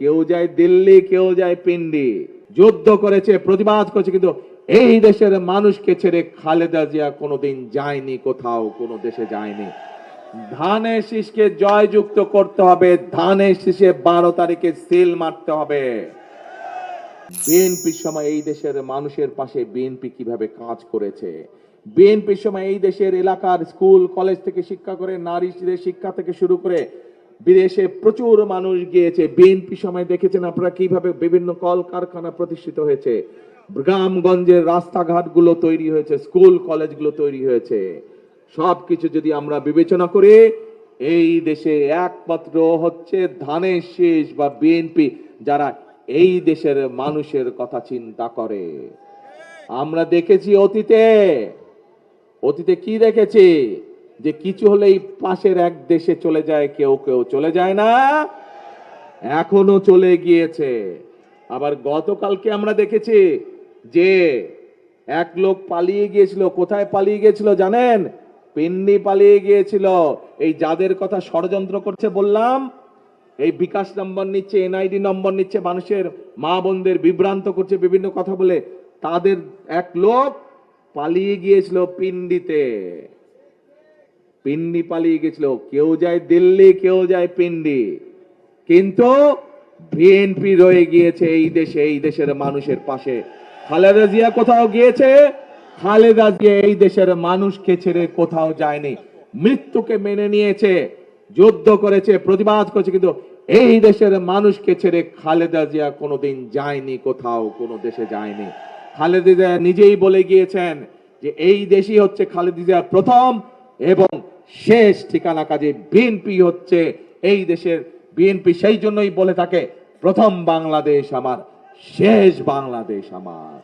কেউ যায় দিল্লি, কেউ যায় পিন্ডি, যুদ্ধ করেছে, প্রতিবাদ করেছে, কিন্তু এই দেশের মানুষকে ছেড়ে খালেদা জিয়া কোনোদিন যায়নি, কোথাও কোনো দেশে যায়নি। ধানের শীষকে জয়যুক্ত করতে হবে, ধানের শীষে 12 তারিখে সিল মারতে হবে। বিএনপির সময় এই দেশের মানুষের পাশে বিএনপি কিভাবে কাজ করেছে, বিএনপির সময় এই দেশের এলাকার স্কুল কলেজ থেকে শিক্ষা করে, নারীদের শিক্ষা থেকে শুরু করে বিদেশে প্রচুর মানুষ গিয়েছে। বিএনপি সময় দেখেছেন আপনারা কিভাবে বিভিন্ন কলকারখানা প্রতিষ্ঠিত হয়েছে, গ্রামগঞ্জের রাস্তাঘাটগুলো তৈরি হয়েছে, স্কুল কলেজগুলো তৈরি হয়েছে। সবকিছু যদি আমরা বিবেচনা করি, এই দেশে একমাত্র হচ্ছে ধানের শীষ বা বিএনপি যারা এই দেশের মানুষের কথা চিন্তা করে। আমরা দেখেছি অতীতে কি দেখেছি, যে কিছু হলেই পাশের এক দেশে চলে যায়, কেউ কেউ চলে যায় না, এখনো চলে গিয়েছে। আবার গতকালকে আমরা দেখেছি যে এক লোক পালিয়ে গিয়েছিল। কোথায় পালিয়ে গিয়েছিল জানেন? পিন্ডি পালিয়ে গিয়েছিল। এই যাদের কথা ষড়যন্ত্র করছে বললাম, এই বিকাশ নম্বর নিচ্ছে, এনআইডি নম্বর নিচ্ছে, মানুষের মা বোনদের বিভ্রান্ত করছে বিভিন্ন কথা বলে, তাদের এক লোক পালিয়ে গিয়েছিল পিন্ডিতে। পিন্ডি পালিয়ে গেছিল, কেউ যায় দিল্লি, কেউ যায় পিন্ডি, কিন্তু বিএনপি রয়ে গিয়েছে এই দেশে, এই দেশের মানুষের পাশে। খালেদা জিয়া কোথাও গিয়েছে? খালেদা জিয়া এই দেশের মানুষকে ছেড়ে কোথাও যায়নি, মৃত্যুকে মেনে নিয়েছে, যুদ্ধ করেছে, প্রতিবাদ করেছে, কিন্তু এই দেশের মানুষকে ছেড়ে খালেদা জিয়া কোনোদিন যায়নি, কোথাও কোনো দেশে যায়নি। খালেদা জিয়া নিজেই বলে গিয়েছেন যে এই দেশই হচ্ছে খালেদা জিয়ার প্রথম এবং শেষ ঠিকানা। কাজে বিএনপি হচ্ছে এই দেশের, বিএনপি সেই জন্যই বলে থাকে প্রথম বাংলাদেশ আমার, শেষ বাংলাদেশ আমার।